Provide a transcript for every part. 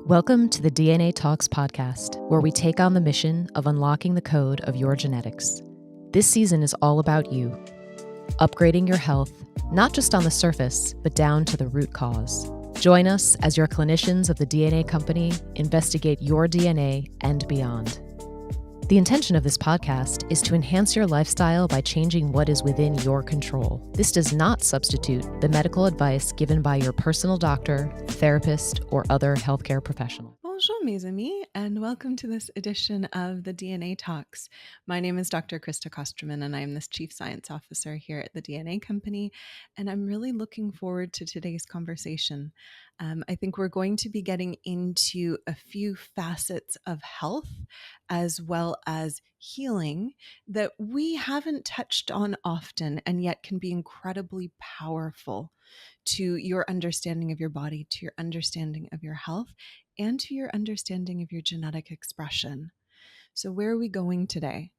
Welcome to the DNA Talks podcast, where we take on the mission of unlocking the code of your genetics. This season is all about you, upgrading your health, not just on the surface, but down to the root cause. Join us as your clinicians of the DNA company investigate your DNA and beyond. The intention of this podcast is to enhance your lifestyle by changing what is within your control. This does not substitute the medical advice given by your personal doctor, therapist, or other healthcare professional. Bonjour, mes amis, and welcome to this edition of the DNA Talks. My name is Dr. Krista Kostroman, and I am the Chief Science Officer here at the DNA Company, and I'm really looking forward to today's conversation. I think we're going to be getting into a few facets of health as well as healing that we haven't touched on often and yet can be incredibly powerful to your understanding of your body, to your understanding of your health, and to your understanding of your genetic expression. So, where are we going today?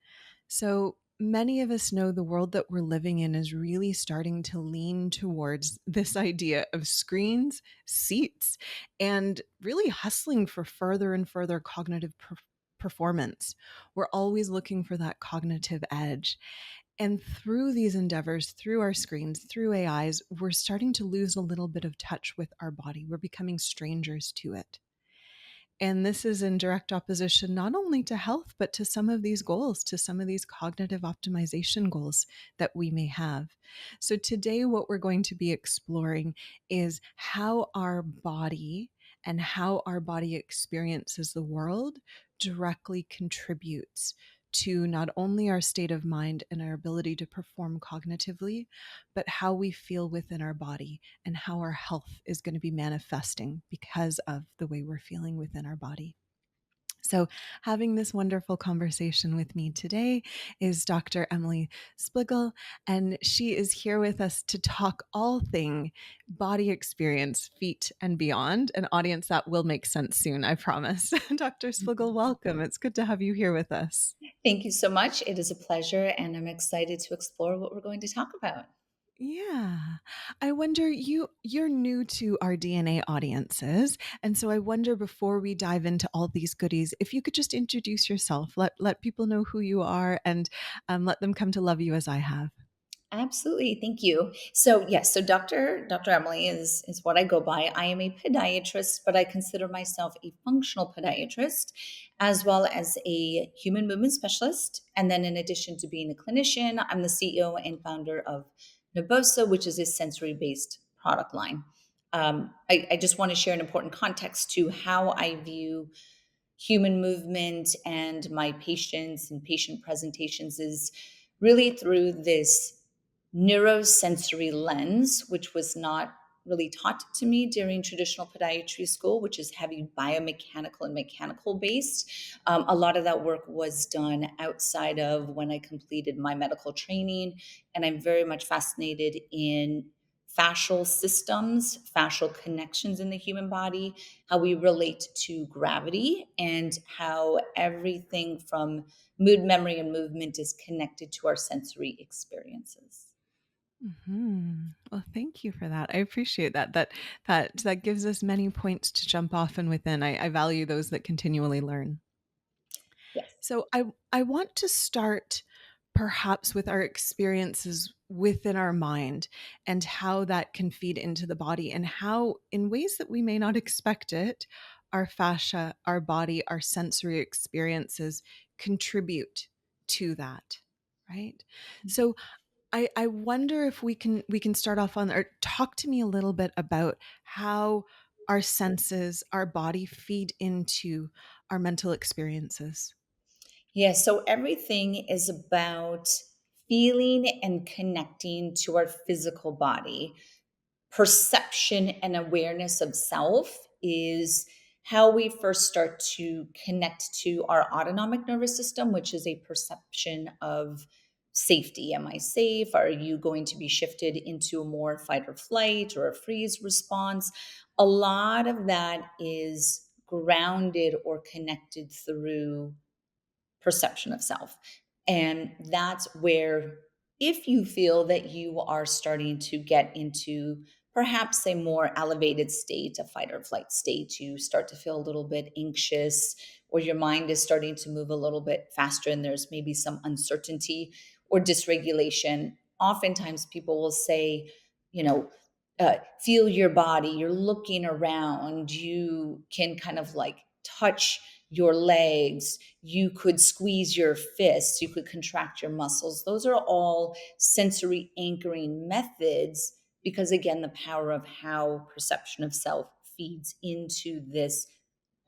So, many of us know the world that we're living in is really starting to lean towards this idea of screens, seats, and really hustling for further and further cognitive performance. We're always looking for that cognitive edge. And through these endeavors, through our screens, through AIs, we're starting to lose a little bit of touch with our body. We're becoming strangers to it. And this is in direct opposition not only to health, but to some of these goals, to some of these cognitive optimization goals that we may have. So today, what we're going to be exploring is how our body and how our body experiences the world directly contributes to not only our state of mind and our ability to perform cognitively, but how we feel within our body and how our health is going to be manifesting because of the way we're feeling within our body. So, having this wonderful conversation with me today is Dr. Emily Splichal, and she is here with us to talk all thing body experience, feet, and beyond. An audience that will make sense soon, I promise. Dr. Splichal, welcome. It's good to have you here with us. Thank you so much. It is a pleasure, and I'm excited to explore what we're going to talk about. Yeah. I wonder, you're new to our DNA audiences, and so I wonder, before we dive into all these goodies, if you could just introduce yourself, let people know who you are, and let them come to love you as I have. Absolutely. Thank you. So yes, so Dr. Emily is what I go by. I am a podiatrist, but I consider myself a functional podiatrist as well as a human movement specialist. And then in addition to being a clinician, I'm the CEO and founder of Naboso, which is a sensory-based product line. I just want to share an important context to how I view human movement and my patients and patient presentations is really through this neurosensory lens, which was not really taught to me during traditional podiatry school, which is heavy biomechanical and mechanical based. A lot of that work was done outside of when I completed my medical training. And I'm very much fascinated in fascial systems, fascial connections in the human body, how we relate to gravity, and how everything from mood, memory, and movement is connected to our sensory experiences. Well, thank you for that. I appreciate that. That gives us many points to jump off and within. I value those that continually learn. Yes. So I want to start perhaps with our experiences within our mind and how that can feed into the body, and how, in ways that we may not expect it, our fascia, our body, our sensory experiences contribute to that, right? So I wonder if we can start off on, or talk to me a little bit about how our senses, our body feed into our mental experiences. Yeah, so everything is about feeling and connecting to our physical body. Perception and awareness of self is how we first start to connect to our autonomic nervous system, which is a perception of safety. Am I safe? Are you going to be shifted into a more fight or flight or a freeze response? A lot of that is grounded or connected through perception of self. And that's where, if you feel that you are starting to get into perhaps a more elevated state, a fight or flight state. You start to feel a little bit anxious, or your mind is starting to move a little bit faster, and there's maybe some uncertainty or dysregulation. Oftentimes, people will say, you know, feel your body, you're looking around, you can kind of like touch your legs, you could squeeze your fists, you could contract your muscles. Those are all sensory anchoring methods because, again, the power of how perception of self feeds into this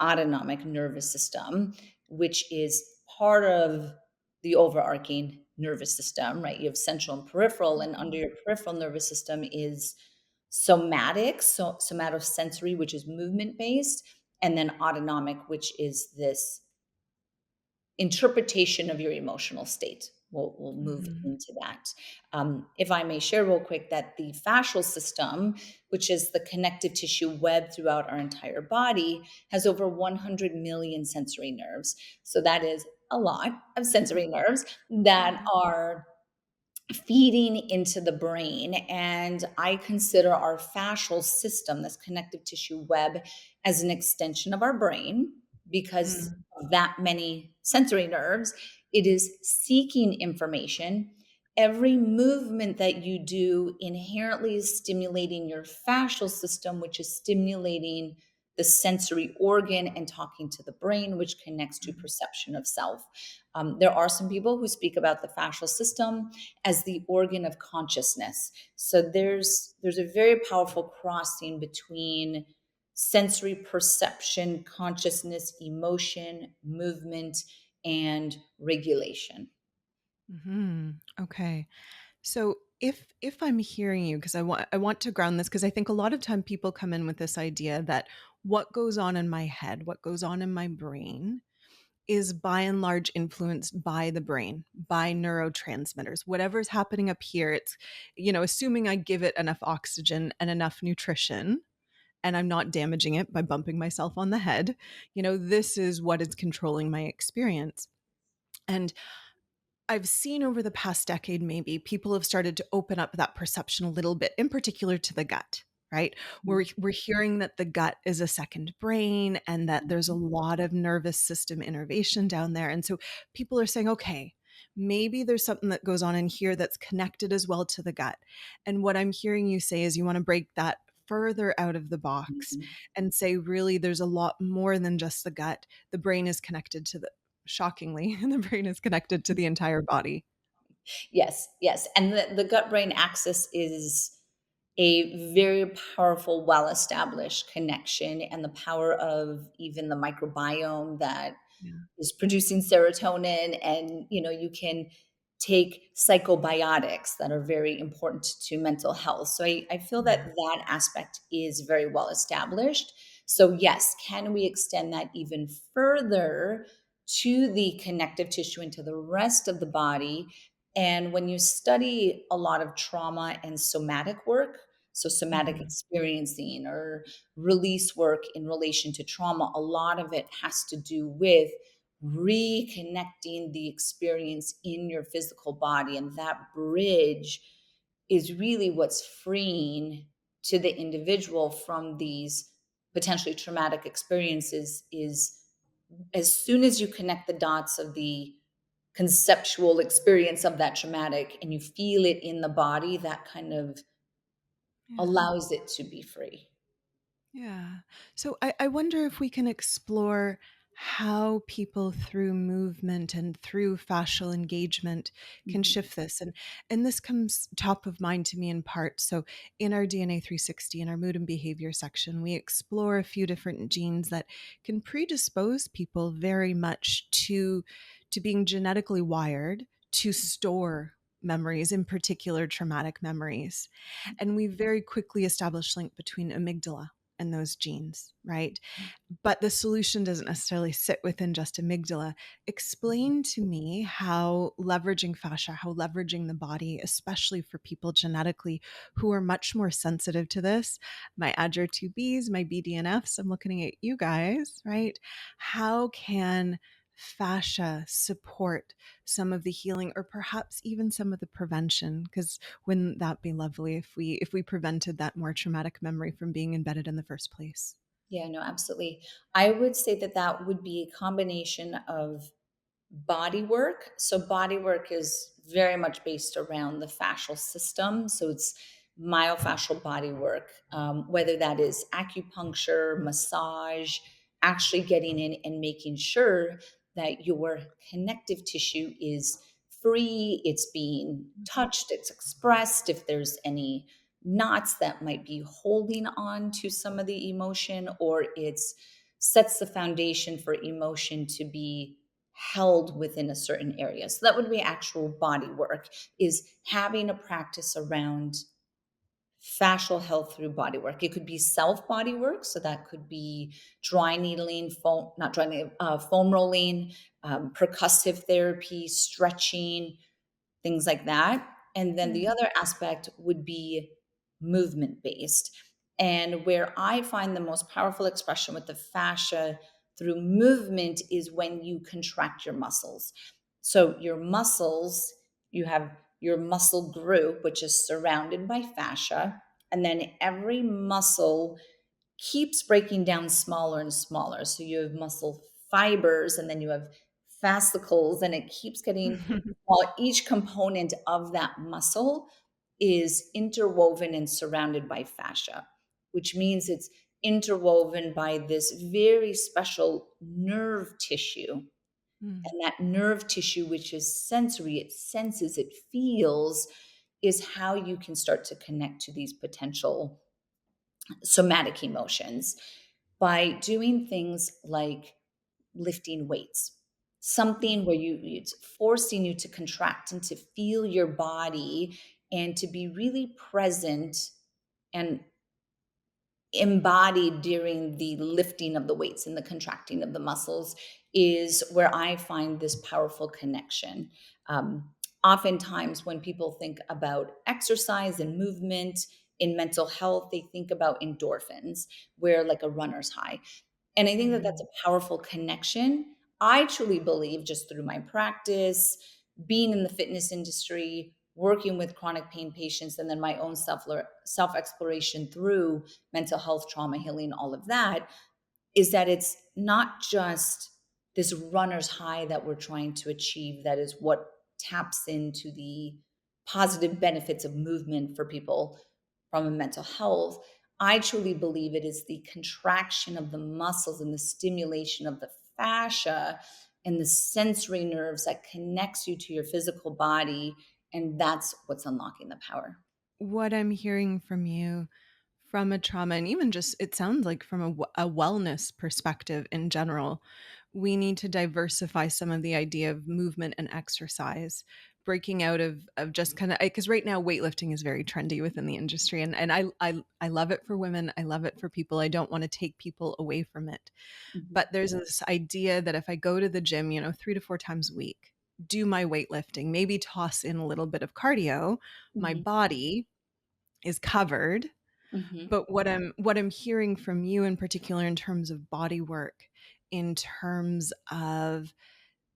autonomic nervous system, which is part of the overarching nervous system, right? You have central and peripheral, and under your peripheral nervous system is somatic, so somatosensory, which is movement based, and then autonomic, which is this interpretation of your emotional state. We'll move Mhm. into that. If I may share real quick that the fascial system, which is the connective tissue web throughout our entire body, has over 100 million sensory nerves. So that is a lot of sensory nerves that Yeah. are feeding into the brain. And I consider our fascial system, this connective tissue web, as an extension of our brain because Mm. of that many sensory nerves. It is seeking information. Every movement that you do inherently is stimulating your fascial system, which is stimulating the sensory organ and talking to the brain, which connects to Mhm. perception of self. There are some people who speak about the fascial system as the organ of consciousness. So there's a very powerful crossing between sensory perception, consciousness, emotion, movement, and regulation. Mhm. Okay. So if I'm hearing you, because I want to ground this, because I think a lot of time people come in with this idea that what goes on in my head, what goes on in my brain is by and large influenced by the brain, by neurotransmitters. Whatever's happening up here, it's, assuming I give it enough oxygen and enough nutrition and I'm not damaging it by bumping myself on the head, this is what is controlling my experience. And I've seen over the past decade, maybe people have started to open up that perception a little bit, in particular to the gut, right? We're hearing that the gut is a second brain and that there's a lot of nervous system innervation down there. And so people are saying, okay, maybe there's something that goes on in here that's connected as well to the gut. And what I'm hearing you say is you want to break that further out of the box Mhm. and say, really, there's a lot more than just the gut. The brain is connected to the shockingly, the brain is connected to the entire body. Yes, yes. And the gut brain axis is a very powerful, well established connection, and the power of even the microbiome that Yeah. is producing serotonin. And you can take psychobiotics that are very important to mental health. So I feel that Yeah. that aspect is very well established. So yes, can we extend that even further to the connective tissue and to the rest of the body? And when you study a lot of trauma and somatic work, so somatic Mhm. experiencing or release work in relation to trauma, a lot of it has to do with reconnecting the experience in your physical body. And that bridge is really what's freeing to the individual from these potentially traumatic experiences. Is as soon as you connect the dots of the conceptual experience of that traumatic and you feel it in the body, that kind of Yeah. allows it to be free. Yeah. So I wonder if we can explore how people through movement and through fascial engagement can Mhm. shift this. And this comes top of mind to me in part. So in our DNA 360, in our mood and behavior section, we explore a few different genes that can predispose people very much to being genetically wired to store memories, in particular traumatic memories. And we very quickly establish link between amygdala and those genes, right? But the solution doesn't necessarily sit within just amygdala. Explain to me how leveraging fascia, how leveraging the body, especially for people genetically who are much more sensitive to this, my Adger 2Bs, my BDNFs, I'm looking at you guys, right? How can fascia support some of the healing, or perhaps even some of the prevention? Because wouldn't that be lovely if we prevented that more traumatic memory from being embedded in the first place? Yeah, no, absolutely. I would say that that would be a combination of body work. So body work is very much based around the fascial system. So it's myofascial body work, whether that is acupuncture, massage, actually getting in and making sure that your connective tissue is free, it's being touched, it's expressed. If there's any knots that might be holding on to some of the emotion, or it's sets the foundation for emotion to be held within a certain area. So that would be actual body work, is having a practice around fascial health through body work. It could be self body work. So that could be dry needling, foam, not dry needling, foam rolling, percussive therapy, stretching, things like that. And then the Mm. other aspect would be movement based. And where I find the most powerful expression with the fascia through movement is when you contract your muscles. So your muscles, you have your muscle group, which is surrounded by fascia. And then every muscle keeps breaking down smaller and smaller. So you have muscle fibers, and then you have fascicles, and it keeps getting, while each component of that muscle is interwoven and surrounded by fascia, which means it's interwoven by this very special nerve tissue. Mm. And that nerve tissue, which is sensory, it senses, it feels, is how you can start to connect to these potential somatic emotions by doing things like lifting weights, something where it's forcing you to contract and to feel your body and to be really present and embodied during the lifting of the weights and the contracting of the muscles is where I find this powerful connection. Oftentimes, when people think about exercise and movement in mental health, they think about endorphins, where like a runner's high. And I think that that's Mm. a powerful connection. I truly believe, just through my practice, being in the fitness industry, working with chronic pain patients, and then my own self exploration through mental health, trauma healing, all of that, is that it's not just this runner's high that we're trying to achieve that is what taps into the positive benefits of movement for people from a mental health. I truly believe it is the contraction of the muscles and the stimulation of the fascia and the sensory nerves that connects you to your physical body, and that's what's unlocking the power. What I'm hearing from you, from a trauma, and even just it sounds like from a wellness perspective in general, we need to diversify some of the idea of movement and exercise, breaking out of just kind of, because right now weightlifting is very trendy within the industry, and I love it for women, I love it for people, I don't want to take people away from it. Mhm. But there's this idea that if I go to the gym, 3 to 4 times a week, do my weightlifting, maybe toss in a little bit of cardio, my Mhm. body is covered. Mhm. But what I'm hearing from you in particular in terms of body work, in terms of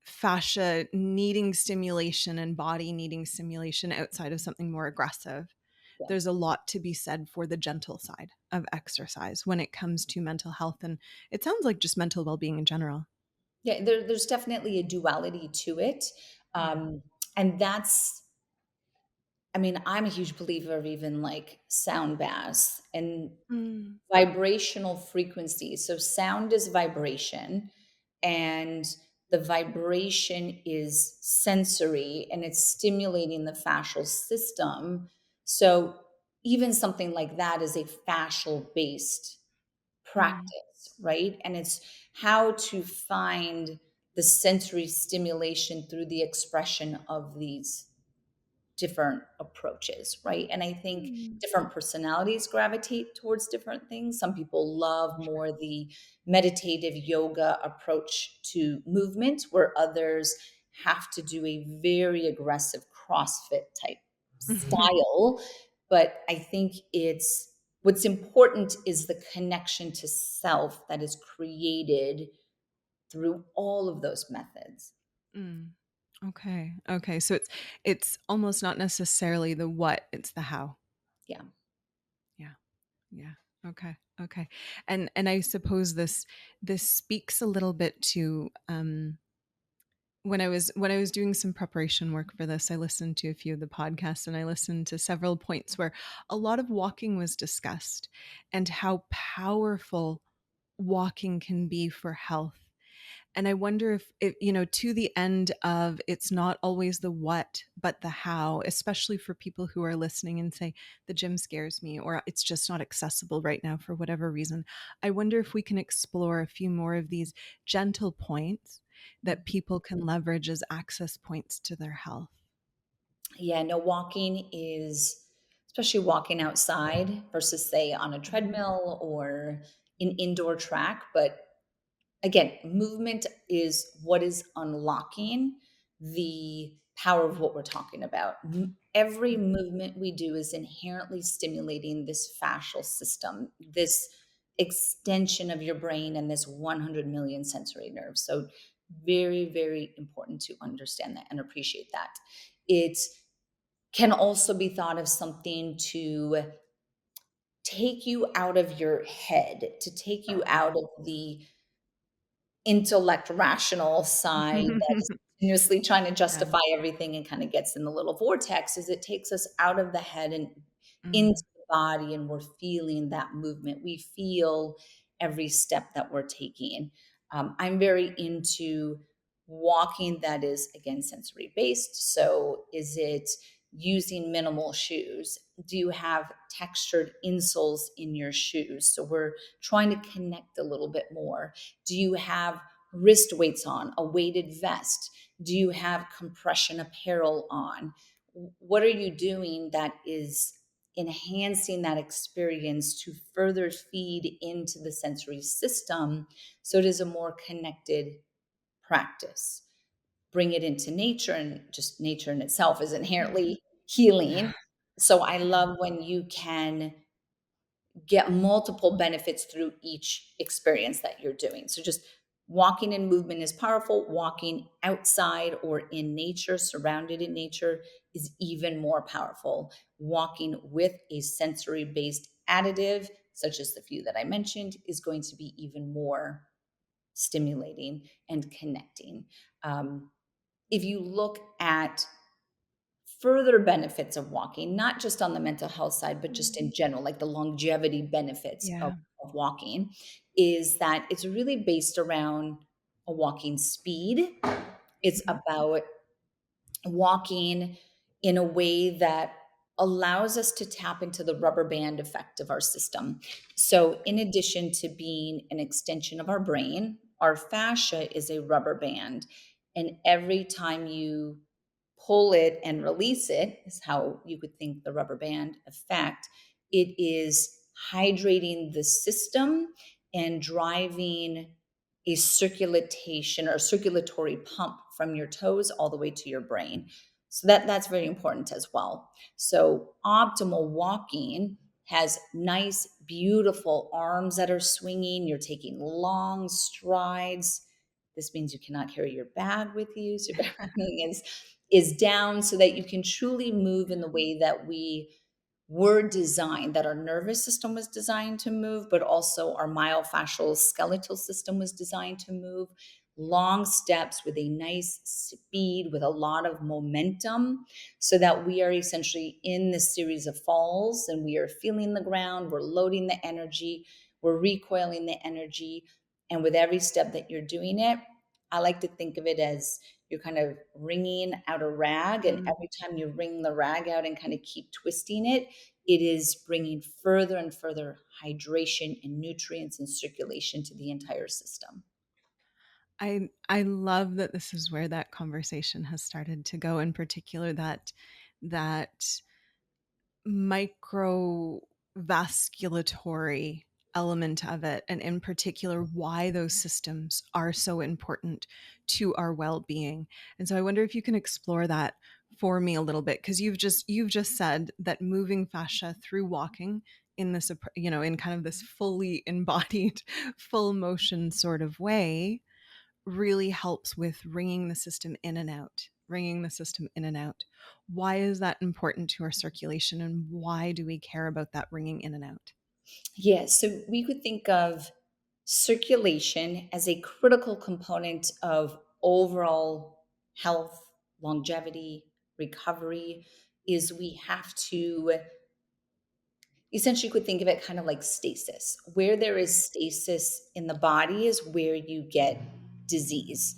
fascia needing stimulation and body needing stimulation outside of something more aggressive, Yeah. there's a lot to be said for the gentle side of exercise when it comes to mental health, and it sounds like just mental well-being in general. Yeah, there's definitely a duality to it. Yeah. Um, and that's, I mean, I'm a huge believer of even like sound baths and Mm. vibrational frequency. So sound is vibration, and the vibration is sensory, and it's stimulating the fascial system. So even something like that is a fascial based Mm. practice, right? And it's how to find the sensory stimulation through the expression of these different approaches, right? And I think Mm. different personalities gravitate towards different things. Some people love more the meditative yoga approach to movement, where others have to do a very aggressive CrossFit type style. But I think it's what's important is the connection to self that is created through all of those methods. Mm. Okay. Okay. So it's almost not necessarily the what, it's the how. Yeah. Yeah. Yeah. Okay. Okay. And I suppose this speaks a little bit to when I was doing some preparation work for this, I listened to a few of the podcasts and I listened to several points where a lot of walking was discussed and how powerful walking can be for health. And I wonder if, to the end of it's not always the what, but the how, especially for people who are listening and say, the gym scares me, or it's just not accessible right now for whatever reason. I wonder if we can explore a few more of these gentle points that people can leverage as access points to their health. Yeah, no, walking is, especially walking outside versus say on a treadmill or an indoor track. But again, movement is what is unlocking the power of what we're talking about. Every movement we do is inherently stimulating this fascial system, this extension of your brain and this 100 million sensory nerves. So very, very important to understand that and appreciate that. It can also be thought of something to take you out of your head, to take you out of the intellect rational side that is continuously trying to Yeah. justify everything and kind of gets in the little vortex, is it takes us out of the head and into Mm. the body, and we're feeling that movement. We feel every step that we're taking. I'm very into walking that is, again, sensory based. So is it using minimal shoes? Do you have textured insoles in your shoes? So we're trying to connect a little bit more. Do you have wrist weights on, a weighted vest? Do you have compression apparel on? What are you doing that is enhancing that experience to further feed into the sensory system so it is a more connected practice? Bring it into nature, and just nature in itself is inherently healing. So I love when you can get multiple benefits through each experience that you're doing. So just walking in movement is powerful. Walking outside or in nature, surrounded in nature, is even more powerful. Walking with a sensory based additive, such as the few that I mentioned, is going to be even more stimulating and connecting. If you look at further benefits of walking, not just on the mental health side, but just in general, like the longevity benefits Yeah. of walking, is that it's really based around a walking speed. It's Mhm. about walking in a way that allows us to tap into the rubber band effect of our system. So, in addition to being an extension of our brain, our fascia is a rubber band. And every time you pull it and release it, is how you could think the rubber band effect. It is hydrating the system and driving a circulation or circulatory pump from your toes all the way to your brain. So that's very important as well. So optimal walking has nice, beautiful arms that are swinging. You're taking long strides. This means you cannot carry your bag with you. So everything is down so that you can truly move in the way that we were designed, that our nervous system was designed to move, but also our myofascial skeletal system was designed to move. Long steps with a nice speed, with a lot of momentum, so that we are essentially in this series of falls and we are feeling the ground, we're loading the energy, we're recoiling the energy. And with every step that you're doing it, I like to think of it as you're kind of wringing out a rag. And Mm. every time you wring the rag out and kind of keep twisting it, it is bringing further and further hydration and nutrients and circulation to the entire system. I love that this is where that conversation has started to go, in particular that microvasculatory element of it, and in particular why those systems are so important to our well-being. And so I wonder if you can explore that for me a little bit, because you've just said that moving fascia through walking in this, in kind of this fully embodied full motion sort of way really helps with ringing the system in and out, ringing the system in and out. Why is that important to our circulation, and why do we care about that ringing in and out? Yes, so we could think of circulation as a critical component of overall health, longevity, recovery. Is we have to essentially, you could think of it kind of like stasis. Where there is stasis in the body is where you get disease.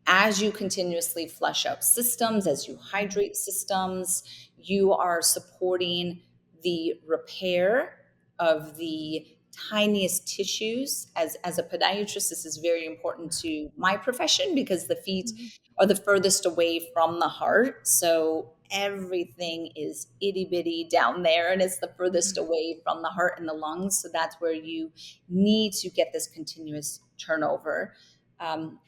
As you continuously flush out systems, as you hydrate systems, you are supporting the repair of the tiniest tissues. As a podiatrist, this is very important to my profession because the feet Mhm. are the furthest away from the heart. So everything is itty bitty down there and it's the furthest away from the heart and the lungs. So that's where you need to get this continuous turnover.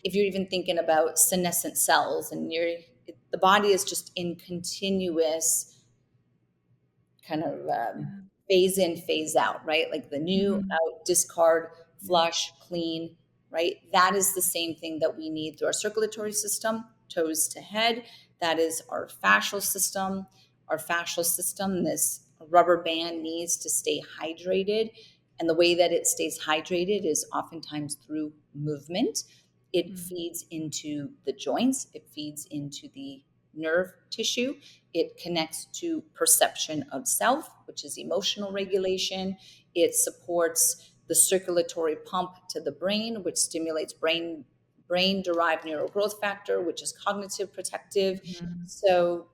If you're even thinking about senescent cells and the body is just in continuous kind of Yeah. phase in, phase out, right? Like the new Mhm. out, discard, Yeah. flush, clean, right? That is the same thing that we need through our circulatory system, toes to head. That is our fascial system. Our fascial system, this rubber band needs to stay hydrated. And the way that it stays hydrated is oftentimes through movement. It Mm. feeds into the joints, it feeds into the nerve tissue. It connects to perception of self, which is emotional regulation. It supports the circulatory pump to the brain, which stimulates brain derived neural growth factor, which is cognitive protective. Mhm. So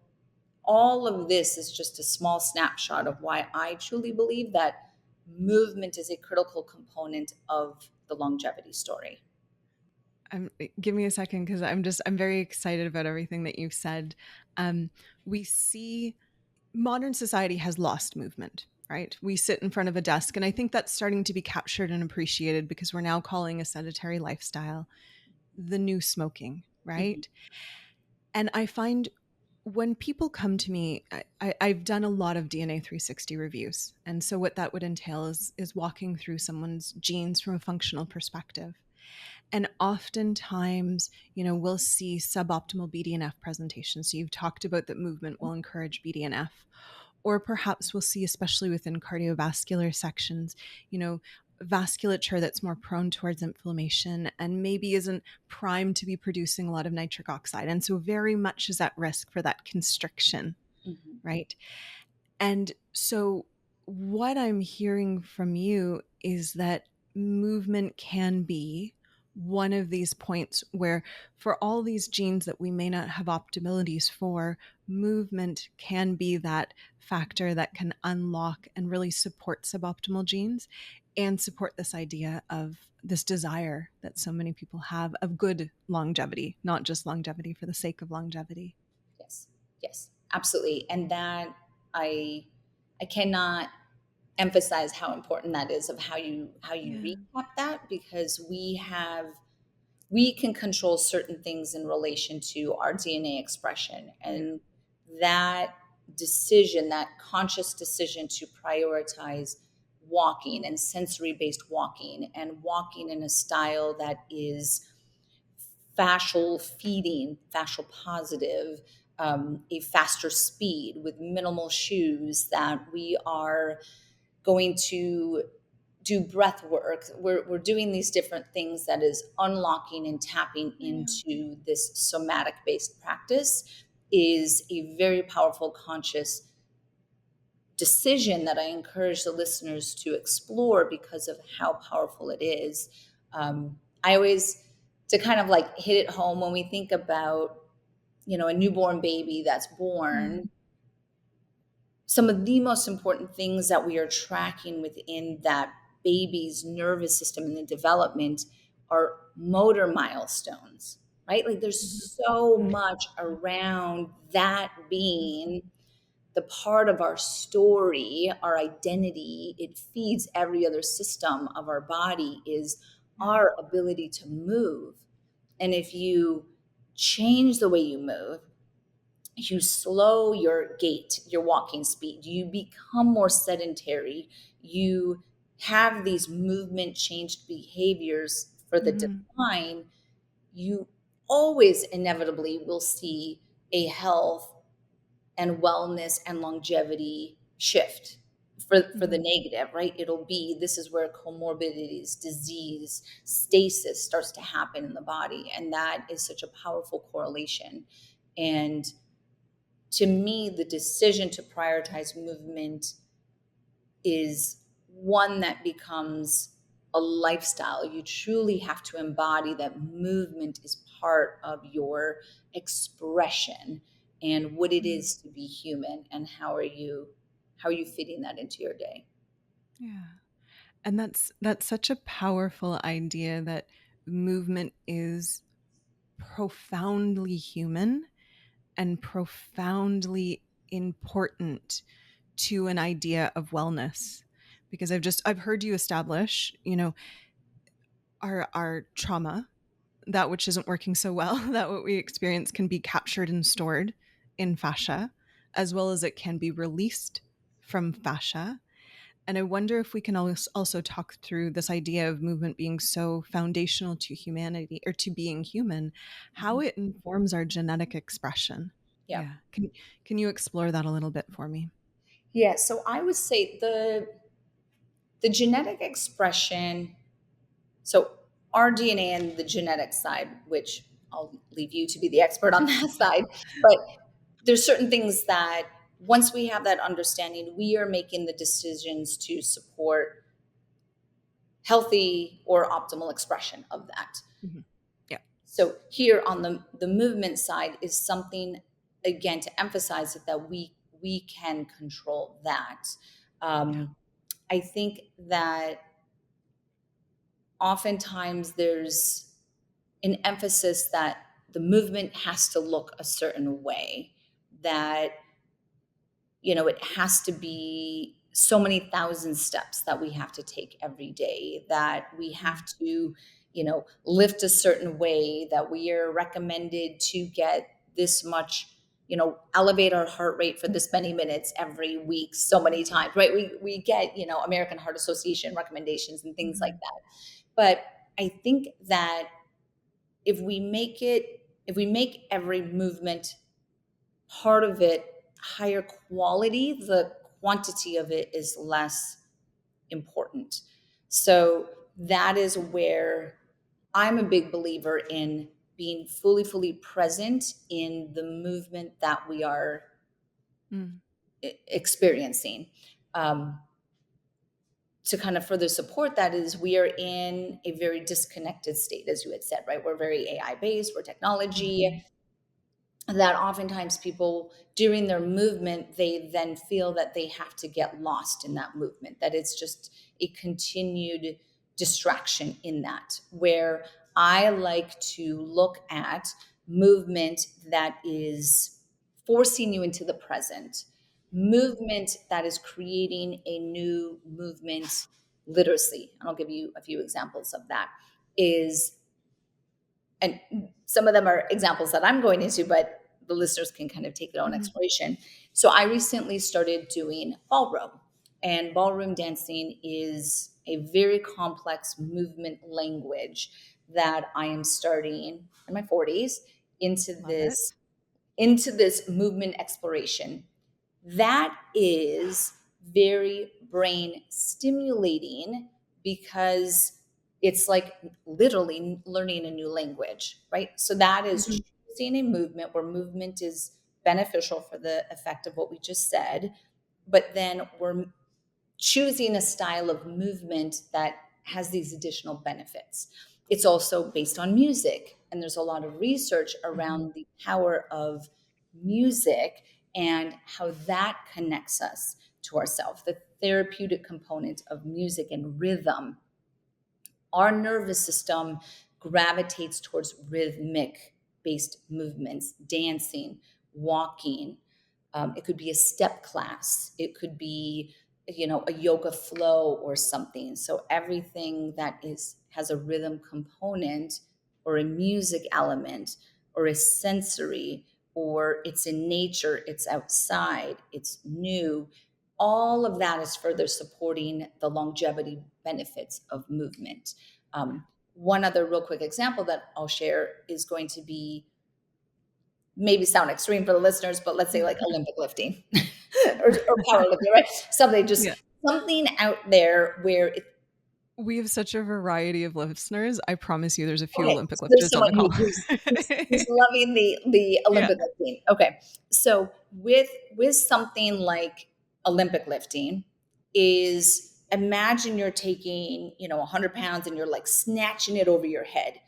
all of this is just a small snapshot of why I truly believe that movement is a critical component of the longevity story. Give me a second because I'm very excited about everything that you've said. We see modern society has lost movement, right? We sit in front of a desk, and I think that's starting to be captured and appreciated because we're now calling a sedentary lifestyle the new smoking, Mhm. right? And I find when people come to me, I've done a lot of DNA 360 reviews. And so what that would entail is walking through someone's genes from a functional perspective. And oftentimes, we'll see suboptimal BDNF presentations. So you've talked about that movement will encourage BDNF. Or perhaps we'll see, especially within cardiovascular sections, vasculature that's more prone towards inflammation and maybe isn't primed to be producing a lot of nitric oxide. And so very much is at risk for that constriction, Mhm. right? And so, what I'm hearing from you is that movement can be one of these points where, for all these genes that we may not have optimalities for, movement can be that factor that can unlock and really support suboptimal genes and support this idea of this desire that so many people have of good longevity, not just longevity for the sake of longevity. Yes, yes, absolutely. And that I I cannot emphasize how important that is of how you Yeah. recap that because we can control certain things in relation to our DNA expression Yeah. and that decision, that conscious decision to prioritize walking and sensory based walking and walking in a style that is fascial feeding, fascial positive, a faster speed with minimal shoes, that we are going to do breath work. We're doing these different things that is unlocking and tapping Yeah. into this somatic based practice is a very powerful conscious decision that I encourage the listeners to explore because of how powerful it is. I always, to kind of like hit it home when we think about, a newborn baby that's born, Mm. some of the most important things that we are tracking within that baby's nervous system and the development are motor milestones, right? Like there's so much around that being the part of our story, our identity. It feeds every other system of our body, is Yeah. our ability to move. And if you change the way you move, you slow your gait, your walking speed, you become more sedentary, you have these movement changed behaviors for the Mhm. decline, you always inevitably will see a health and wellness and longevity shift for the Mhm. negative, right? It'll be, this is where comorbidities, disease, stasis starts to happen in the body. And that is such a powerful correlation. And to me, the decision to prioritize movement is one that becomes a lifestyle. You truly have to embody that movement is part of your expression and what it Mm. is to be human, and how are you fitting that into your day. Yeah. And that's such a powerful idea that movement is profoundly human and profoundly important to an idea of wellness. Because I've heard you establish, our trauma, that which isn't working so well, that what we experience can be captured and stored in fascia, as well as it can be released from fascia. And I wonder if we can also talk through this idea of movement being so foundational to humanity, or to being human, how Mhm. it informs our genetic expression. Yeah. Yeah. Can you explore that a little bit for me? Yeah. So I would say the genetic expression, so our DNA and the genetic side, which I'll leave you to be the expert on that side, but there's certain things that once we have that understanding, we are making the decisions to support healthy or optimal expression of that. Mhm. Yeah. So here on the movement side is something, again, to emphasize that we can control that. Yeah. I think that oftentimes there's an emphasis that the movement has to look a certain way, that it has to be so many thousand steps that we have to take every day, that we have Mm. to, lift a certain way, that we are recommended to get this much, elevate our heart rate for this many minutes every week, so many times, right? We get, American Heart Association recommendations and things like Mhm. that. But I think that if we make every movement part of it higher quality, the quantity of it is less important. So that is where I'm a big believer in being fully, fully present in the movement that we are Mm. experiencing. Um, to kind of further support that is we are in a very disconnected state, as you had said, right? We're very AI based, we're technology, Mhm. that oftentimes people during their movement they then feel that they have to get lost in that movement, that it's just a continued distraction in that, where I like to look at movement that is forcing you into the present, movement that is creating a new movement literacy. And I'll give you a few examples of that. Is And some of them are examples that I'm going into, but the listeners can kind of take their own Mhm. exploration. So I recently started doing ballroom, and ballroom dancing is a very complex movement language that I am starting in my 40s into Love it. this movement exploration that is very brain stimulating, because it's like literally learning a new language, right? So that is Mhm. choosing a movement where movement is beneficial for the effect of what we just said, but then we're choosing a style of movement that has these additional benefits. It's also based on music, and there's a lot of research Mhm. around the power of music and how that connects us to ourselves, the therapeutic component of music and rhythm. Our nervous system gravitates towards rhythmic based movements, dancing, walking. It could be a step class. It could be, a yoga flow or something. So everything that has a rhythm component or a music element or a sensory, or it's in nature, it's outside, it's new. All of that is further supporting the longevity benefits of movement. Um, one other real quick example that I'll share is going to be, maybe sound extreme for the listeners, but let's say like Olympic lifting or powerlifting, right? Yeah. Something out there where We have such a variety of listeners. I promise you there's a few okay, Olympic so there's lifters on someone the call. who's loving the Yeah. Olympic lifting. Okay, so with something like Olympic lifting, is imagine you're taking 100 pounds and you're like snatching it over your head.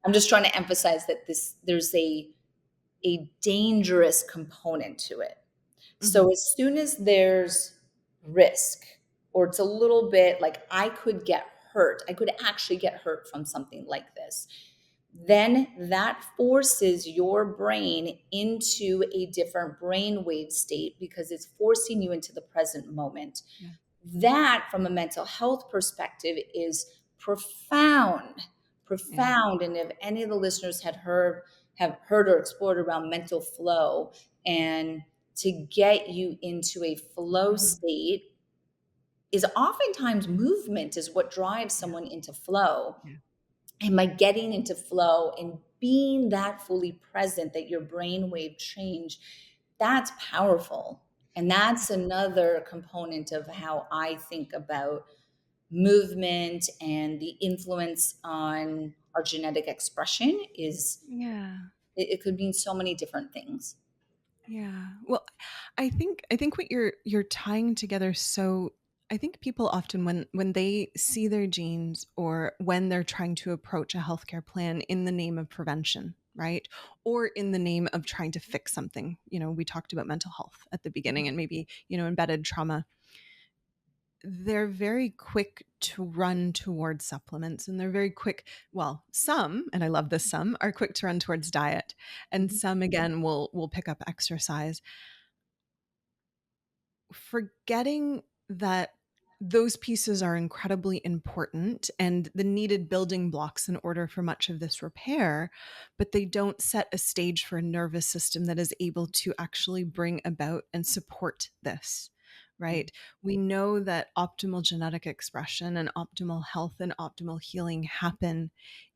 I'm just trying to emphasize that there's a dangerous component to it. Mhm. So as soon as there's risk, or it's a little bit like I could get hurt, I could actually get hurt from something like this, then that forces your brain into a different brainwave state because it's forcing you into the present moment. Yeah. That, from a mental health perspective, is profound, Yeah. profound. And if any of the listeners have heard or explored around mental flow, and to get you into a flow Mhm. state, is oftentimes movement is what drives Yeah. someone into flow. Yeah. And by getting into flow and being that fully present, that your brainwave change, that's powerful. And that's another component of how I think about movement and the influence on our genetic expression. Is Yeah. it could mean so many different things. Yeah. Well, I think what you're tying together, so I think people often when they see their genes or when they're trying to approach a healthcare plan in the name of prevention, right? Or in the name of trying to fix something. We talked about mental health at the beginning and maybe, embedded trauma. They're very quick to run towards supplements, and they're very quick, well, some, and I love this, some are quick to run towards diet, and Mhm, some again will pick up exercise, forgetting that those pieces are incredibly important and the needed building blocks in order for much of this repair, but they don't set a stage for a nervous system that is able to actually bring about and support this. mhm, Right? We know that optimal genetic expression and optimal health and optimal healing happen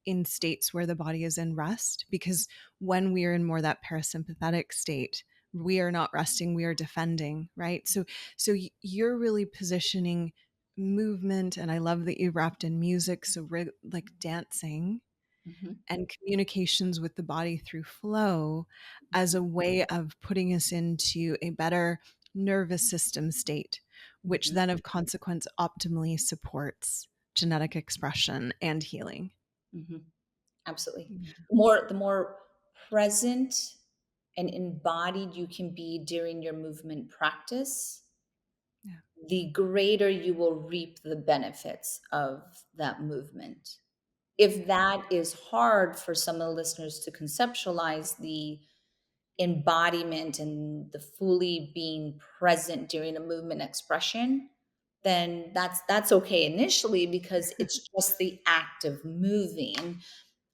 in states where the body is in rest, because when we are in more that parasympathetic state, we are not resting, we are defending, right? So you're really positioning movement, and I love that you wrapped in music, so like dancing mhm, and communications with the body through flow as a way of putting us into a better nervous system state, which mhm, then of consequence optimally supports genetic expression and healing. mhm. Absolutely. Yeah. The more present and embodied you can be during your movement practice, Yeah. the greater you will reap the benefits of that movement. If that is hard for some of the listeners to conceptualize, the embodiment and the fully being present during a movement expression, then that's okay initially, because it's just the act of moving.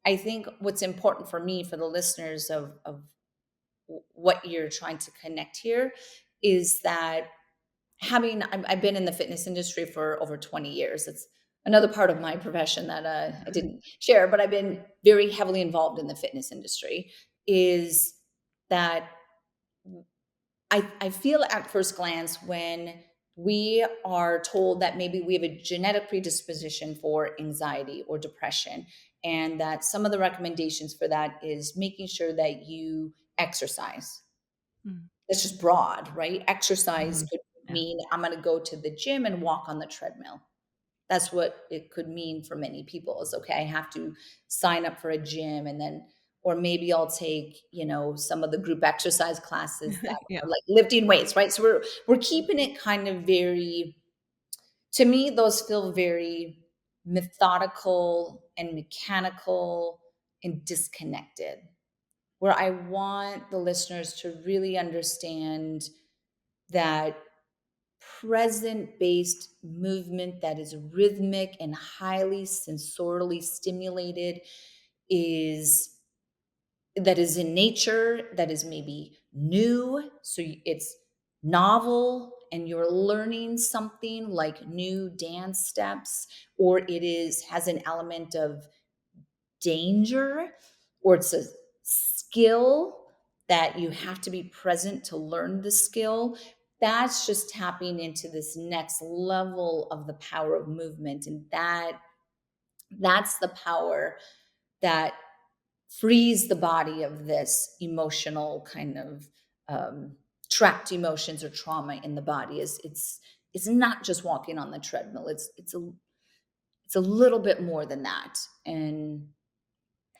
I think what's important for me, for the listeners of what you're trying to connect here, is that I've been in the fitness industry for over 20 years. It's another part of my profession that I didn't share, but I've been very heavily involved in the fitness industry. Is that I feel at first glance, when we are told that maybe we have a genetic predisposition for anxiety or depression, and that some of the recommendations for that is making sure that you exercise. Mm. It's just broad, right? Exercise Mhm. could Yeah. mean I'm going to go to the gym and walk on the treadmill. That's what it could mean for many people. Is okay, I have to sign up for a gym, and then, or maybe I'll take, some of the group exercise classes that Yeah. are like lifting weights, right? So we're keeping it kind of very, to me, those feel very methodical and mechanical and disconnected. Where I want the listeners to really understand that present based movement that is rhythmic and highly sensorially stimulated, is that is in nature, that is maybe new, so it's novel and you're learning something like new dance steps, or has an element of danger, or it's a skill that you have to be present to learn the skill, that's just tapping into this next level of the power of movement. And that's the power that frees the body of this emotional kind of trapped emotions or trauma in the body. Is it's not just walking on the treadmill. It's a little bit more than that. And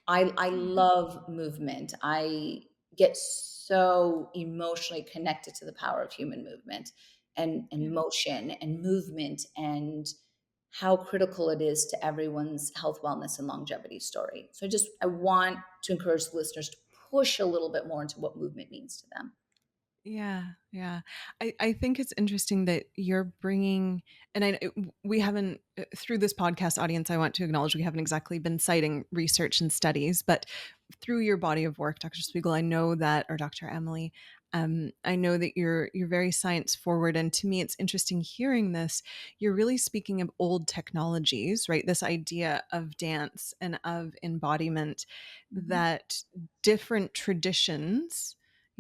I love movement. I get so emotionally connected to the power of human movement and Yeah. motion and movement, and how critical it is to everyone's health, wellness, and longevity story. So I want to encourage the listeners to push a little bit more into what movement means to them. Yeah, yeah. I think it's interesting that you're bringing, and we haven't, through this podcast audience, I want to acknowledge we haven't exactly been citing research and studies, but through your body of work, Dr. Spiegel, I know that, or Dr. Emily, I know that you're very science forward, and to me, it's interesting hearing this. You're really speaking of old technologies, right? This idea of dance and of embodiment, Mhm. that different traditions,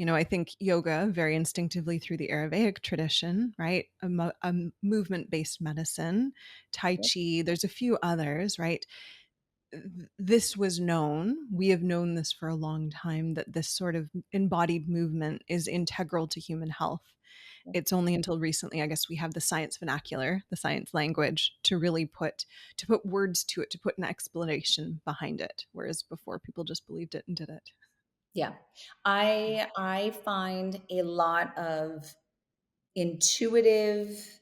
I think yoga very instinctively through the Ayurvedic tradition, right? A movement based medicine, Tai Yep. Chi, there's a few others, right? This was known. We have known this for a long time that this sort of embodied movement is integral to human health. Yep. It's only until recently, I guess, we have the science vernacular, the science language to really put words to it, to put an explanation behind it. Whereas before people just believed it and did it. Yeah. I find a lot of intuitive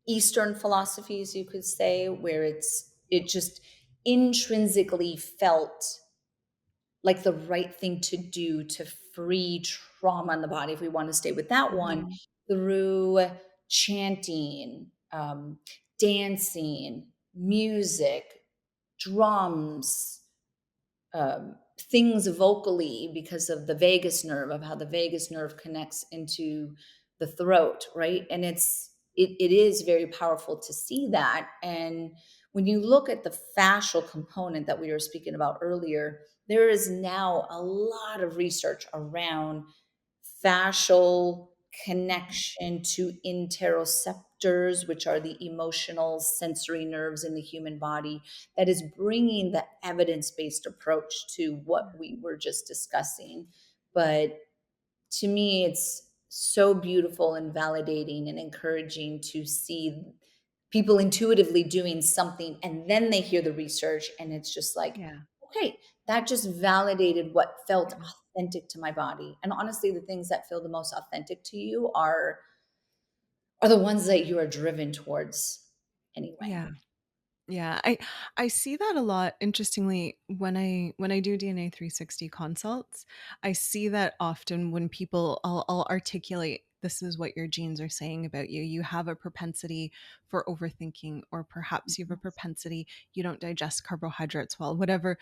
Eastern philosophies, you could say, where it just intrinsically felt like the right thing to do to free trauma in the body, if we want to stay with that one, Mhm. through chanting, dancing, music, drums, things vocally, because of the vagus nerve, of how the vagus nerve connects into the throat, right? And it is very powerful to see that. And when you look at the fascial component that we were speaking about earlier, there is now a lot of research around fascial connection to interoceptors, which are the emotional sensory nerves in the human body, that is bringing the evidence-based approach to what we were just discussing. But to me, it's so beautiful and validating and encouraging to see people intuitively doing something, and then they hear the research and it's just like, Yeah. okay, that just validated what felt Yeah. authentic to my body. And honestly, the things that feel the most authentic to you are the ones that you are driven towards anyway. Yeah. Yeah, I see that a lot. Interestingly, when I do DNA 360 consults, I see that often when people, I'll articulate, this is what your genes are saying about you. You have a propensity for overthinking, or perhaps you have a propensity, you don't digest carbohydrates well, whatever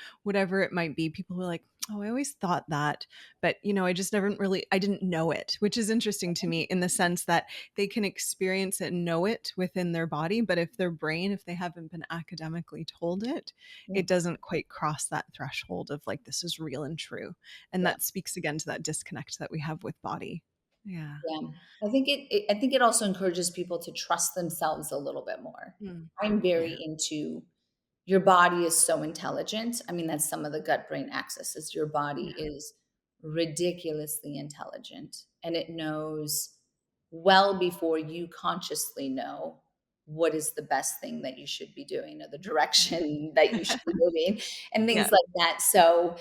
it might be. People were like, "Oh, I always thought that," but I just never really, I didn't know it, which is interesting to me in the sense that they can experience it and know it within their body, but if their brain, if they haven't been academically told it, Yeah, it doesn't quite cross that threshold of like, this is real and true. And yeah, that speaks again to that disconnect that we have with body. Yeah. yeah. I think it also encourages people to trust themselves a little bit more. Mm. I'm very Yeah. into, your body is so intelligent. I mean, that's some of the gut brain axis, is your body Yeah. is ridiculously intelligent, and it knows well before you consciously know what is the best thing that you should be doing, or the direction that you should be moving, and things Yeah. like that. So,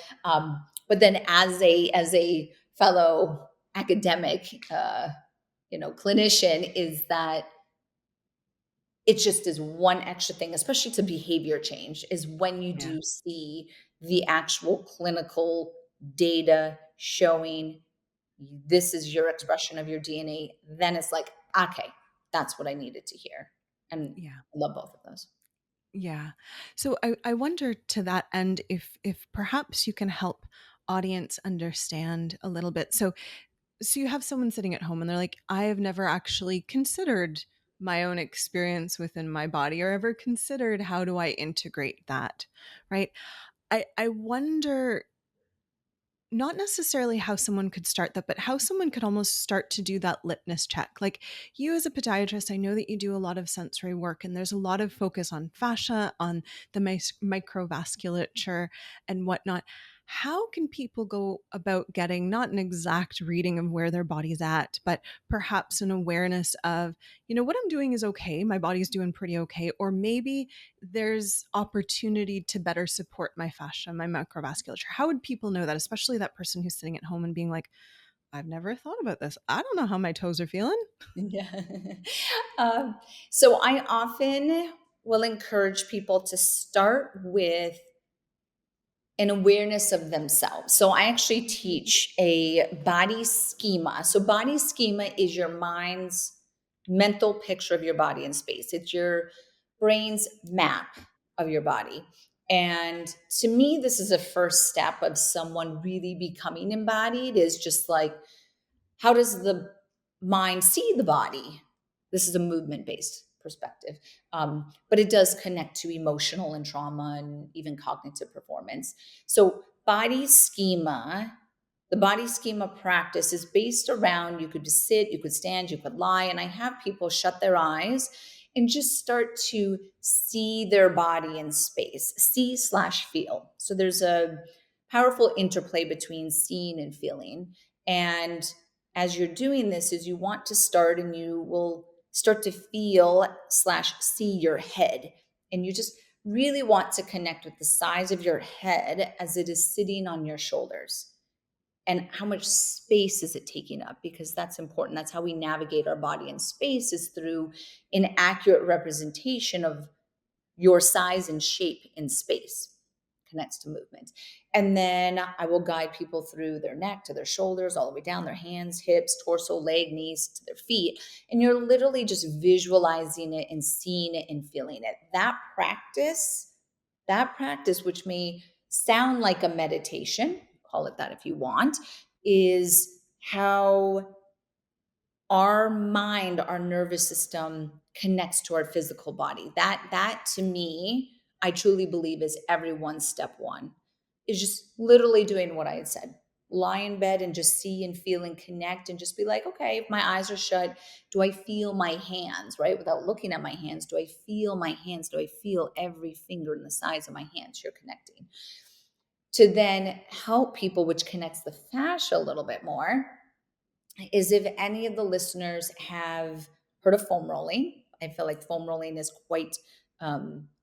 but then as a fellow academic, clinician, is that it just is one extra thing, especially to behavior change, is when you Yeah. do see the actual clinical data showing this is your expression of your DNA, then it's like, okay, that's what I needed to hear. And Yeah. I love both of those. Yeah. So I wonder to that end if perhaps you can help audience understand a little bit. So so you have someone sitting at home and they're like, I have never actually considered my own experience within my body or ever considered how do I integrate that, right? I wonder not necessarily how someone could start that, but how someone could almost start to do that litmus check. Like you as a podiatrist, I know that you do a lot of sensory work and there's a lot of focus on fascia, on the microvasculature and whatnot. How can people go about getting not an exact reading of where their body's at, but perhaps an awareness of, what I'm doing is okay, my body's doing pretty okay, or maybe there's opportunity to better support my fascia, my microvasculature? How would people know that, especially that person who's sitting at home and being like, I've never thought about this. I don't know how my toes are feeling. Yeah. um, so I often will encourage people to start with an awareness of themselves. So I actually teach a body schema. So body schema is your mind's mental picture of your body in space. It's your brain's map of your body. And to me, this is a first step of someone really becoming embodied, is just like, how does the mind see the body? This is a movement based perspective, but it does connect to emotional and trauma and even cognitive performance. So, the body schema practice is based around, you could just sit, you could stand, you could lie. And I have people shut their eyes and just start to see their body in space, see/feel. So, there's a powerful interplay between seeing and feeling. And as you're doing this, is you want to start and you will start to feel/see your head. And you just really want to connect with the size of your head as it is sitting on your shoulders. And how much space is it taking up? Because that's important. That's how we navigate our body in space, is through an accurate representation of your size and shape in space. Connects to movement. And then I will guide people through their neck to their shoulders, all the way down their hands, hips, torso, leg, knees to their feet. And you're literally just visualizing it and seeing it and feeling it. That practice, which may sound like a meditation, call it that if you want, is how our mind, our nervous system connects to our physical body. That to me, I truly believe is everyone's step one, is just literally doing what I had said. Lie in bed and just see and feel and connect and just be like, okay, if my eyes are shut, do I feel my hands, right? Without looking at my hands, do I feel my hands? Do I feel every finger in the size of my hands? You're connecting. To then help people, which connects the fascia a little bit more, is if any of the listeners have heard of foam rolling. I feel like foam rolling is quite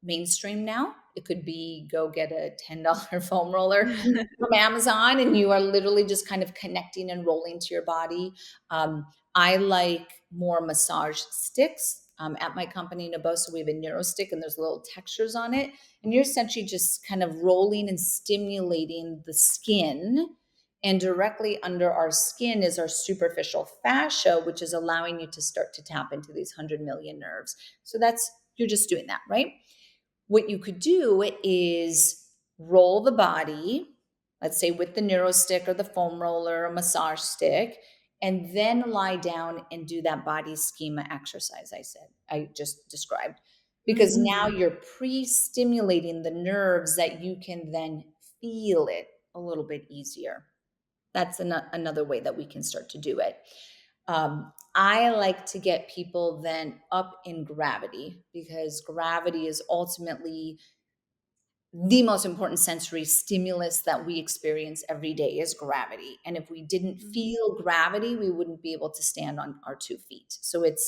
mainstream now. It could be, go get a $10 foam roller from Amazon and you are literally just kind of connecting and rolling to your body. I like more massage sticks. At my company, Naboso, we have a neuro stick and there's little textures on it. And you're essentially just kind of rolling and stimulating the skin, and directly under our skin is our superficial fascia, which is allowing you to start to tap into these 100 million nerves. So you're just doing that, right? What you could do is roll the body, let's say with the neuro stick or the foam roller or massage stick, and then lie down and do that body schema exercise I just described. Because now you're pre-stimulating the nerves that you can then feel it a little bit easier. That's another way that we can start to do it. I like to get people then up in gravity, because gravity is ultimately the most important sensory stimulus that we experience every day, is gravity. And if we didn't feel gravity, we wouldn't be able to stand on our 2 feet. So it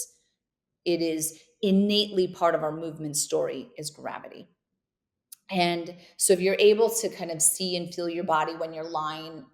is innately part of our movement story, is gravity. And so if you're able to kind of see and feel your body when you're lying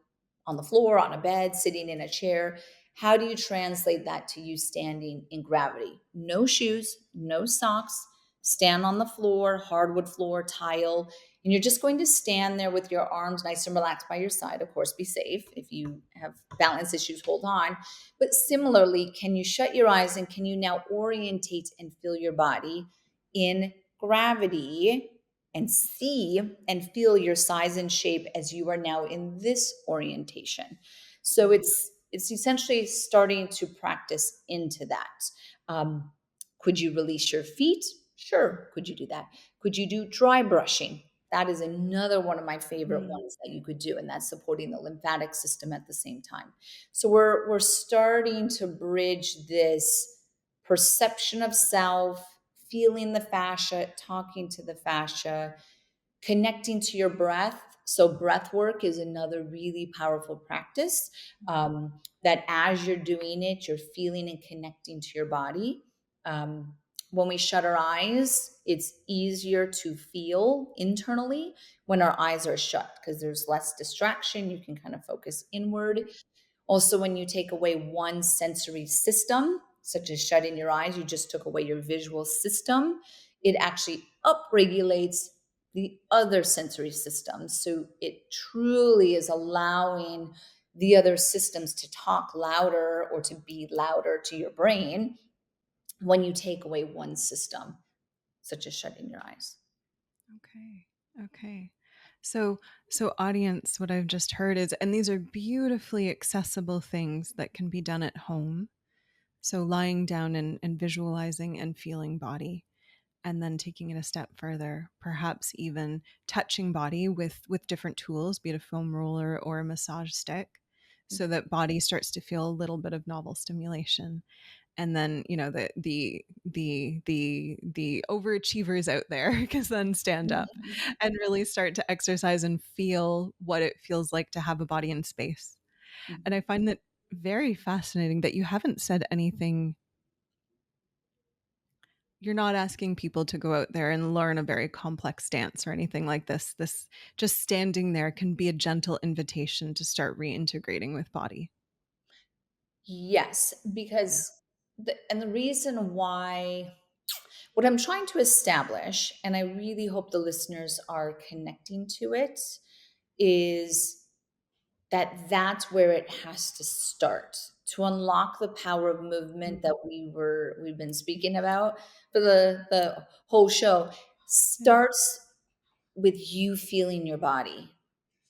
on the floor, on a bed, sitting in a chair, how do you translate that to you standing in gravity? No shoes, no socks, stand on the floor, hardwood floor, tile, and you're just going to stand there with your arms nice and relaxed by your side. Of course, be safe. If you have balance issues, hold on. But similarly, can you shut your eyes and can you now orientate and feel your body in gravity, and see and feel your size and shape as you are now in this orientation? So it's essentially starting to practice into that. Um, could you release your feet? Sure. Could you do that? Could you do dry brushing? That is another one of my favorite Mm. ones that you could do, and that's supporting the lymphatic system at the same time. So we're starting to bridge this perception of self, feeling the fascia, talking to the fascia, connecting to your breath. So breath work is another really powerful practice, that as you're doing it, you're feeling and connecting to your body. Um, when we shut our eyes, it's easier to feel internally when our eyes are shut because there's less distraction. You can kind of focus inward. Also, when you take away one sensory system, such as shutting your eyes, you just took away your visual system. It actually upregulates the other sensory systems. So it truly is allowing the other systems to talk louder or to be louder to your brain when you take away one system, such as shutting your eyes. Okay. Okay. So, audience, what I've just heard is, and these are beautifully accessible things that can be done at home. So, lying down and visualizing and feeling body, and then taking it a step further, perhaps even touching body with different tools, be it a foam roller or a massage stick, so that body starts to feel a little bit of novel stimulation. And then, the overachievers out there can then stand up Mhm. and really start to exercise and feel what it feels like to have a body in space. And I find that very fascinating that you haven't said anything. You're not asking people to go out there and learn a very complex dance or anything like this. This just standing there can be a gentle invitation to start reintegrating with body. Yes, Yeah. because the reason why, what I'm trying to establish, and I really hope the listeners are connecting to it, is that that's where it has to start to unlock the power of movement Mhm. that we've been speaking about for the whole show. Yeah. Starts with you feeling your body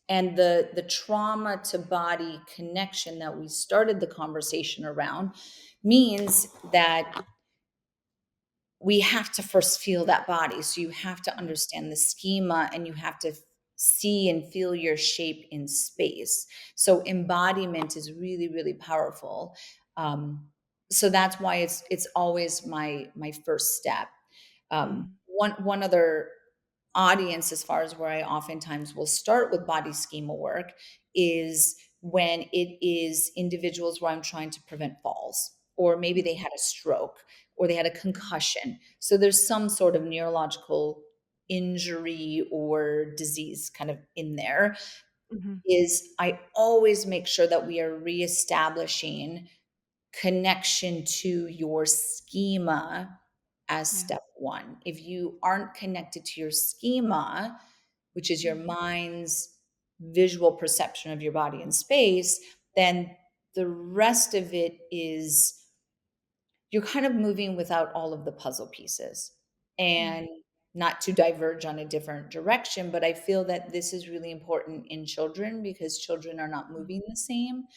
and the trauma to body connection that we started the conversation around means that we have to first feel that body. So you have to Yeah. understand the schema and you have to see and feel your shape in space. So embodiment is really, really powerful. Um, so that's why it's always my first step. Mm. One other audience, as far as where I oftentimes will start with body schema work, is when it is individuals where I'm trying to prevent falls, or maybe they Mhm. had a stroke or they had a concussion. So there's some sort of neurological injury or disease kind of in there. Mhm. Is I always make sure that we are reestablishing connection to your schema as Yeah. step one. If you aren't connected to your schema, which is your Mm. mind's visual perception of your body in space, then the rest of it is you're kind of moving without all of the puzzle pieces. Mm. And not to diverge on a different direction, but I feel that this is really important in children because children are not Mm. moving the same.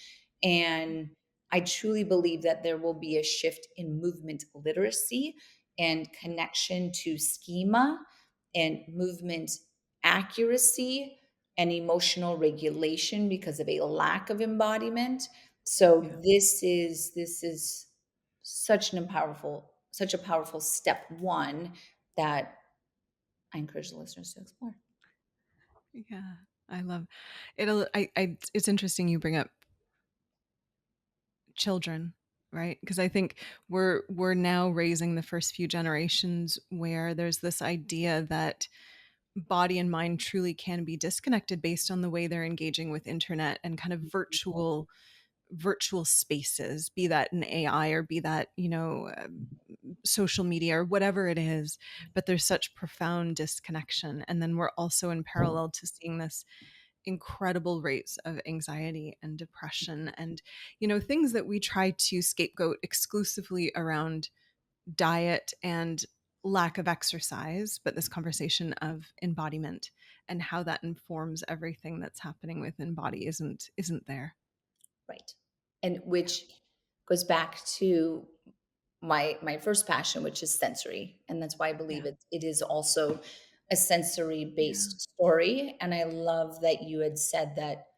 And I truly believe that there will be a shift in movement literacy and connection to schema and movement accuracy and emotional regulation because of a lack of embodiment. Yeah. So this is such a powerful step one that I encourage the listeners to explore. Yeah. I love it'll I it's interesting you bring up children, right? Because I think we're now raising the first few generations where there's this idea that body and mind truly can be disconnected based on the way they're engaging with internet and kind of virtual spaces, be that an AI or be that, social media or whatever it is. But there's such profound disconnection. And then we're also in parallel to seeing this incredible rates of anxiety and depression and, things that we try to scapegoat exclusively around diet and lack of exercise, but this conversation of embodiment and how that informs everything that's happening within body isn't there. Right. and which goes back to my first passion, which is sensory, and that's why I believe Yeah. it is also a sensory Yeah. based story. And I love that you had said that,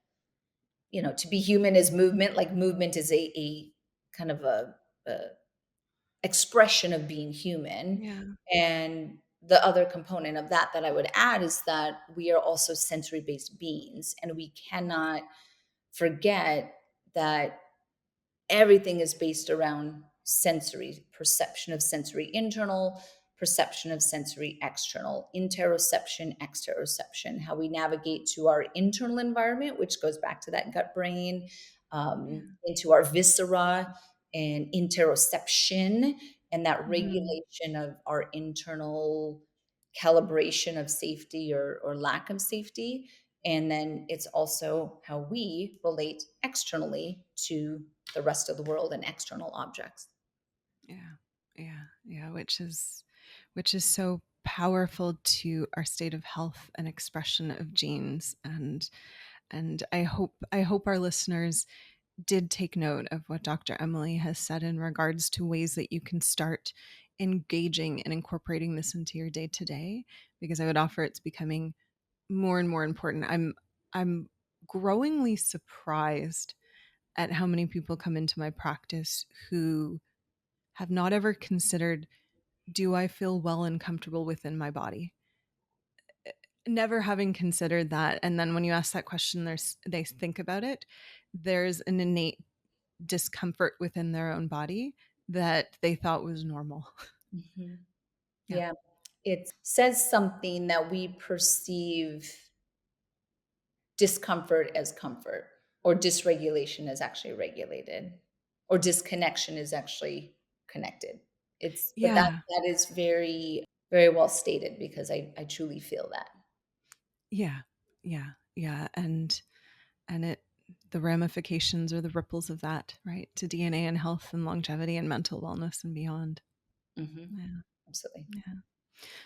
to be human is movement. Like movement is a kind of a expression of being human. Yeah. And the other component of that I would add is that we are also sensory based beings, and we cannot forget that everything is based around sensory perception of sensory internal, perception of sensory external, interoception, exteroception, how we navigate to our internal environment, which goes back to that gut brain, Yeah. into our viscera, and interoception, and that Mhm. regulation of our internal calibration of safety or lack of safety. And then it's also how we relate externally to the rest of the world and external objects. Yeah. Yeah. Yeah. Which is so powerful to our state of health and expression of genes. And I hope our listeners did take note of what Dr. Emily has said in regards to ways that you can start engaging and incorporating this into your day to day, because I would offer it's becoming more and more important. I'm growingly surprised at how many people come into my practice who have not ever considered, do I feel well and comfortable within my body? Never having considered that. And then when you ask that question, they think about it. There's an innate discomfort within their own body that they thought was normal. Mhm. Yeah. Yeah. It says something that we perceive discomfort as comfort, or dysregulation is actually regulated, or disconnection is actually connected. But that Yeah. that is very, very well stated, because I truly feel that. Yeah. Yeah. Yeah. And it the ramifications or the ripples of that, right? To DNA and health and longevity and mental wellness and beyond. Hmm. Yeah. Absolutely. Yeah.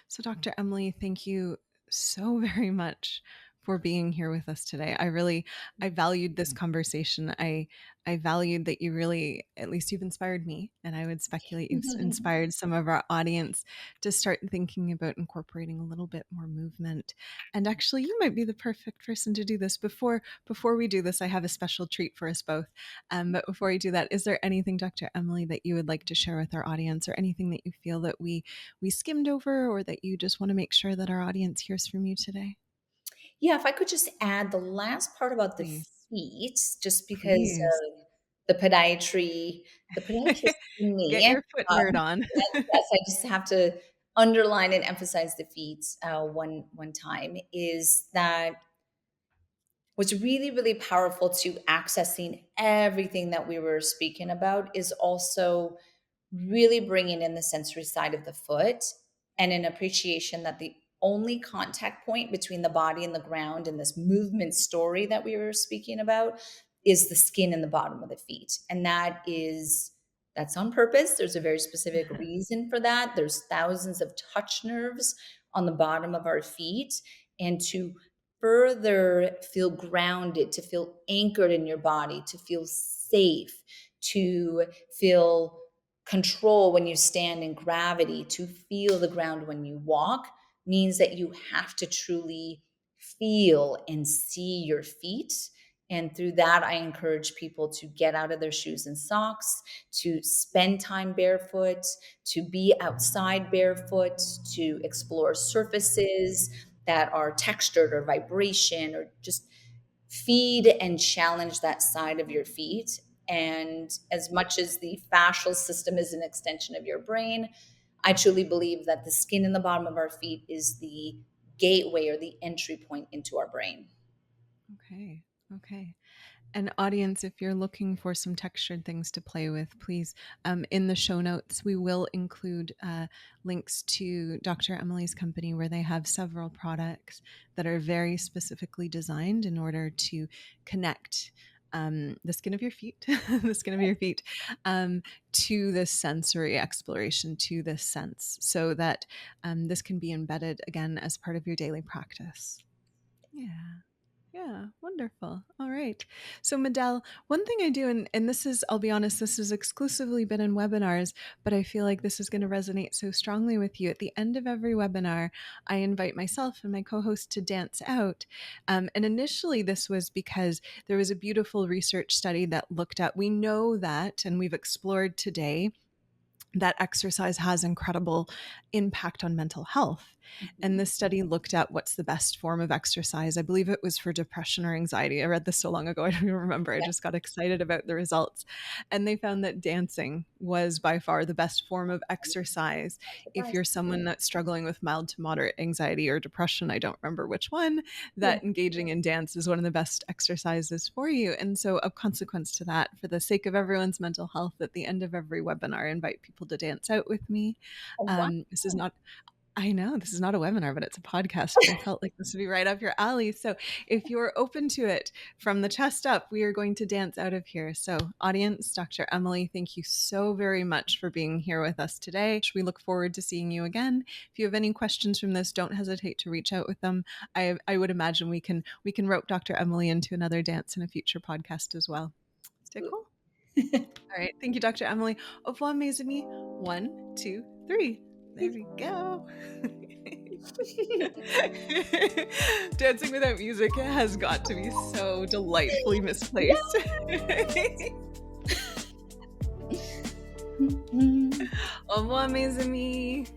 So, Dr. Emily, thank you so very much for being here with us today. I valued this conversation. I valued that you really, at least you've inspired me, and I would speculate you've inspired some of our audience to start thinking about incorporating a little bit more movement. And actually, you might be the perfect person to do this. Before we do this, I have a special treat for us both. But before we do that, is there anything, Dr. Emily, that you would like to share with our audience, or anything that you feel that we skimmed over, or that you just want to make sure that our audience hears from you today? Yeah, if I could just add the last part about the Please. feet, just because Please. of the podiatrist in Get me. your foot nerd on. Yes, yes, I just have to underline and emphasize the feet one time, is that what's really, really powerful to accessing everything that we were speaking about is also really bringing in the sensory side of the foot, and an appreciation that the only contact point between the body and the ground in this movement story that we were speaking about is the skin in the bottom of the feet. And that's on purpose. There's a very specific reason for that. There's thousands of touch nerves on the bottom of our feet. And to further feel grounded, to feel anchored in your body, to feel safe, to feel control when you stand in gravity, to feel the ground when you walk, means that you have to truly feel and see your feet. And through that, I encourage people to get out of their shoes and socks, to spend time barefoot, to be outside barefoot, to explore surfaces that are textured or vibration, or just feed and challenge that side of your feet. And as much as the fascial system is an extension of your brain, I truly believe that the skin in the bottom of our feet is the gateway or the entry point into our brain. Okay. Okay. And audience, if you're looking for some textured things to play with, please, in the show notes, we will include links to Dr. Emily's company, where they have several products that are very specifically designed in order to connect the skin of your feet, the skin of your feet, to this sensory exploration, to this sense, so that this can be embedded again as part of your daily practice. Yeah. Yeah, wonderful. All right. So, Medell, one thing I do, and this is, I'll be honest, this has exclusively been in webinars, but I feel like this is going to resonate so strongly with you. At the end of every webinar, I invite myself and my co-host to dance out. And initially, this was because there was a beautiful research study that looked at, we know that, and we've explored today, that exercise has incredible impact on mental health. And this study looked at what's the best form of exercise. I believe it was for depression or anxiety. I read this so long ago, I don't even remember. I just got excited about the results. And they found that dancing was by far the best form of exercise. If you're someone that's struggling with mild to moderate anxiety or depression, I don't remember which one, that engaging in dance is one of the best exercises for you. And so, of consequence to that, for the sake of everyone's mental health, at the end of every webinar, I invite people to dance out with me. This is not, I know this is not a webinar, but it's a podcast. But I felt like this would be right up your alley. So if you're open to it, from the chest up, we are going to dance out of here. So audience, Dr. Emily, thank you so very much for being here with us today. We look forward to seeing you again. If you have any questions from this, don't hesitate to reach out with them. I would imagine we can rope Dr. Emily into another dance in a future podcast as well. Stay cool. All right. Thank you, Dr. Emily. Au revoir, mes amis. 1, 2, 3. There we go. Dancing without music has got to be so delightfully misplaced. Au revoir, mes amis.